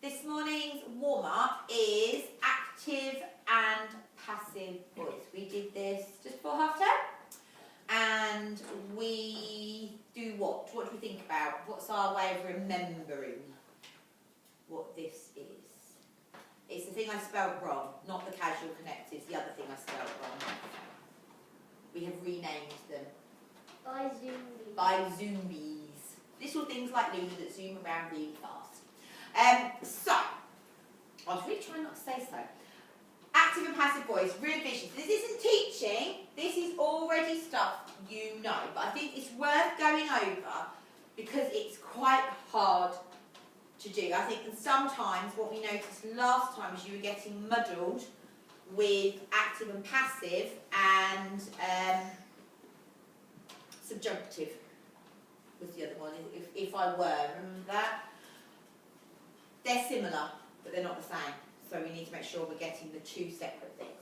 This morning's warm-up is active and passive voice. We did this just before half term. And we do what? What do we think about? What's our way of remembering what this is? It's the thing I spelled wrong, not the casual connectives, the other thing I spelled wrong. We have renamed them. By zombies. By zombies. Little things like Luna that zoom around really fast. So, I was really trying not to say so. Active and passive voice, revision. This isn't teaching, this is already stuff you know, but I think it's worth going over because it's quite hard to do. I think that sometimes what we noticed last time is you were getting muddled with active and passive and subjunctive was the other one, if I were, remember that? They're similar, but they're not the same. So we need to make sure we're getting the two separate things.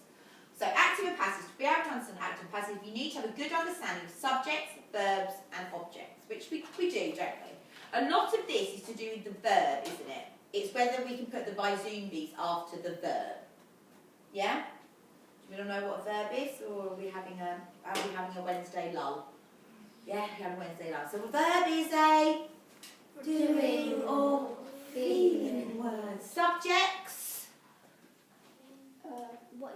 So active and passive, to be able to understand active and passive, you need to have a good understanding of subjects, verbs and objects, which we do, don't we? A lot of this is to do with the verb, isn't it? It's whether we can put the by zombies after the verb. Yeah? Do we all know what a verb is, or are we having a Wednesday lull? Yeah, we're having a Wednesday lull. So a verb is a doing or feeling word. Subjects. What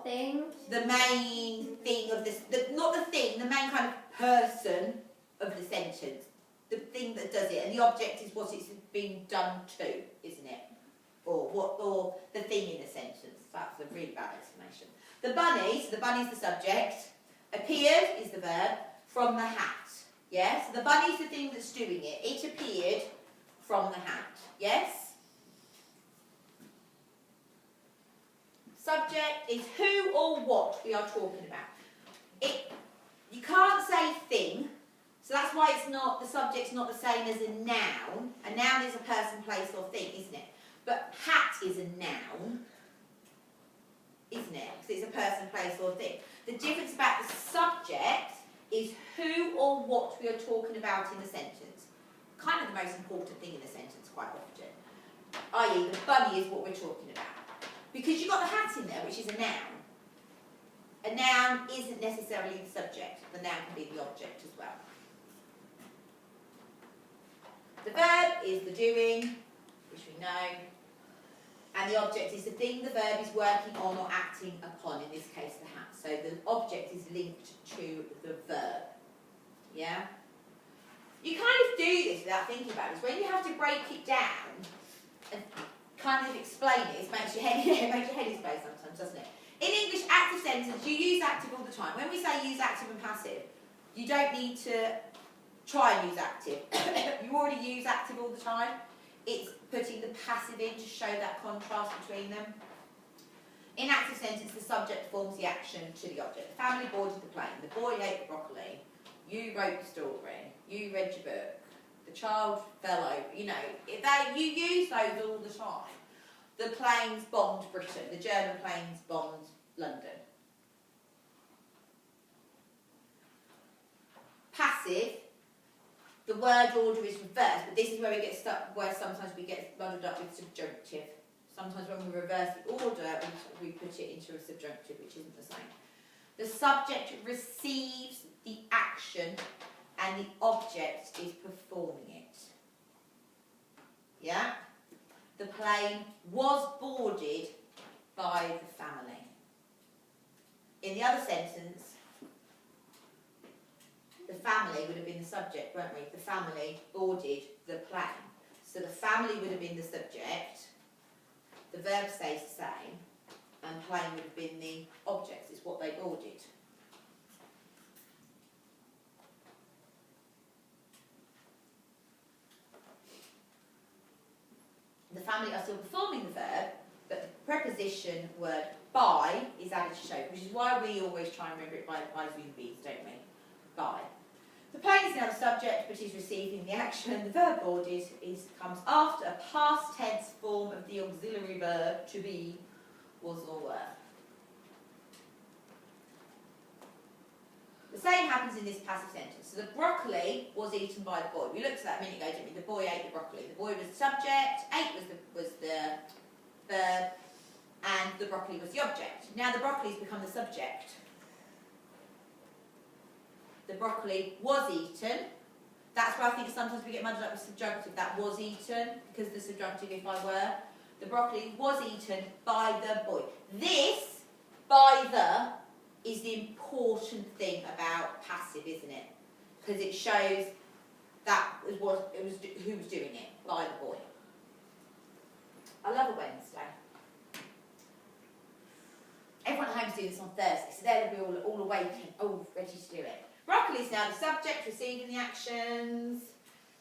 thing? The main thing of this, not the thing, the main kind of person of the sentence. The thing that does it, and the object is what it's being done to, isn't it? Or the thing in the sentence. That's a really bad explanation. The bunny's the subject. Appeared is the verb. From the hat. Yes? The bunny's the thing that's doing it. It appeared from the hat. Yes? Subject is who or what we are talking about. You can't say thing, so that's why it's not, the subject's not the same as a noun. A noun is a person, place or thing, isn't it? But hat is a noun, isn't it? Because it's a person, place or thing. The difference about the subject is who or what we are talking about in the sentence. Kind of the most important thing in the sentence quite often. I.e. the bunny is what we're talking about. Because you've got the hat in there, which is a noun. A noun isn't necessarily the subject. The noun can be the object as well. The verb is the doing, which we know. And the object is the thing the verb is working on or acting upon, in this case the hat. So the object is linked to the verb. Yeah? You kind of do this without thinking about it. When you have to break it down and kind of explain it, it makes your head explode sometimes, doesn't it? In English, active sentence, you use active all the time. When we say use active and passive, you don't need to try and use active. You already use active all the time. It's putting the passive in to show that contrast between them. In active sentence, the subject forms the action to the object. The family boarded the plane. The boy ate the broccoli. You wrote the story. You read your book. The child fell over. You know, you use those all the time. The planes bombed Britain. The German planes bombed London. Passive. The word order is reversed, but this is where we get stuck, where sometimes we get muddled up with subjunctive. Sometimes when we reverse the order, we put it into a subjunctive, which isn't the same. The subject receives the action and the object is performing it. Yeah? The plane was boarded by the family. In the other sentence, the family would have been the subject, weren't we? The family boarded the plane. So the family would have been the subject, the verb stays the same, and plane would have been the object. It's what they boarded. The family are still performing the verb, but the preposition word by is added to show, which is why we always try and remember it by zombies, don't we? By. The plane is now the subject, but is receiving the action. The verb boarded comes after a past tense form of the auxiliary verb to be, was or were. The same happens in this passive sentence. So the broccoli was eaten by the boy. We looked at that a minute ago, didn't we? The boy ate the broccoli. The boy was the subject, ate was the verb, and the broccoli was the object. Now the broccoli's become the subject. The broccoli was eaten. That's where I think sometimes we get muddled up with subjunctive. That was eaten, because the subjunctive, if I were. The broccoli was eaten by the boy. This, by the, is the important thing about passive, isn't it? Because it shows that who was doing it, by the boy. I love a Wednesday. Everyone at home's doing this on Thursday, so they'll be all awake and all ready to do it. Broccoli is now the subject receiving the actions.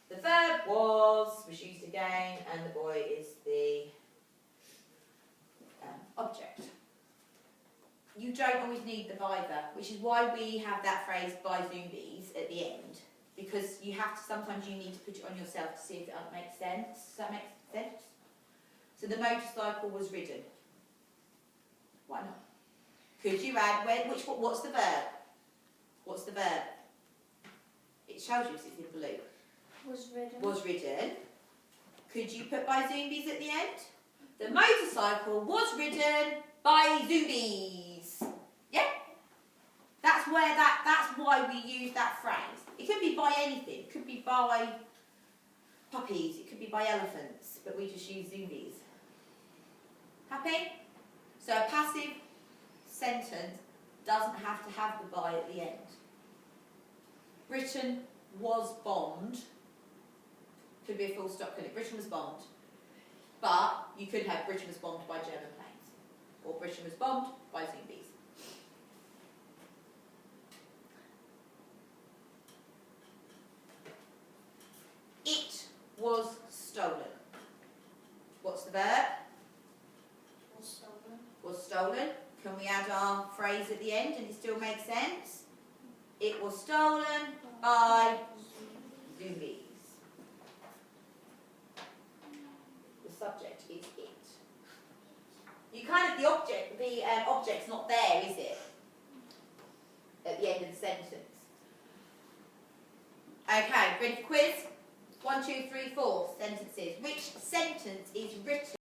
The verb was used again, and the boy is the object. You don't always need the by the, which is why we have that phrase by Zoomies at the end, because you have to, sometimes you need to put it on yourself to see if it makes sense. Does that make sense? So the motorcycle was ridden. Why not? Could you add what's the verb? What's the verb? It shows you, it's in blue. Was ridden. Was ridden. Could you put by Zoomies at the end? The motorcycle was ridden by Zoomies. Yeah? That's why we use that phrase. It could be by anything. It could be by puppies. It could be by elephants. But we just use Zoomies. Happy? So a passive sentence doesn't have to have the by at the end. Britain was bombed. Could be a full stop, couldn't it? Britain was bombed. But you could have Britain was bombed by German planes. Or Britain was bombed by Zombies. It was stolen. What's the verb? Was stolen. Was stolen. Can we add our phrase at the end and it still makes sense? It was stolen by Zombies. The subject is it. You kind of, the object's not there, is it? At the end of the sentence. Okay, ready for quiz? 1, 2, 3, 4 sentences. Which sentence is written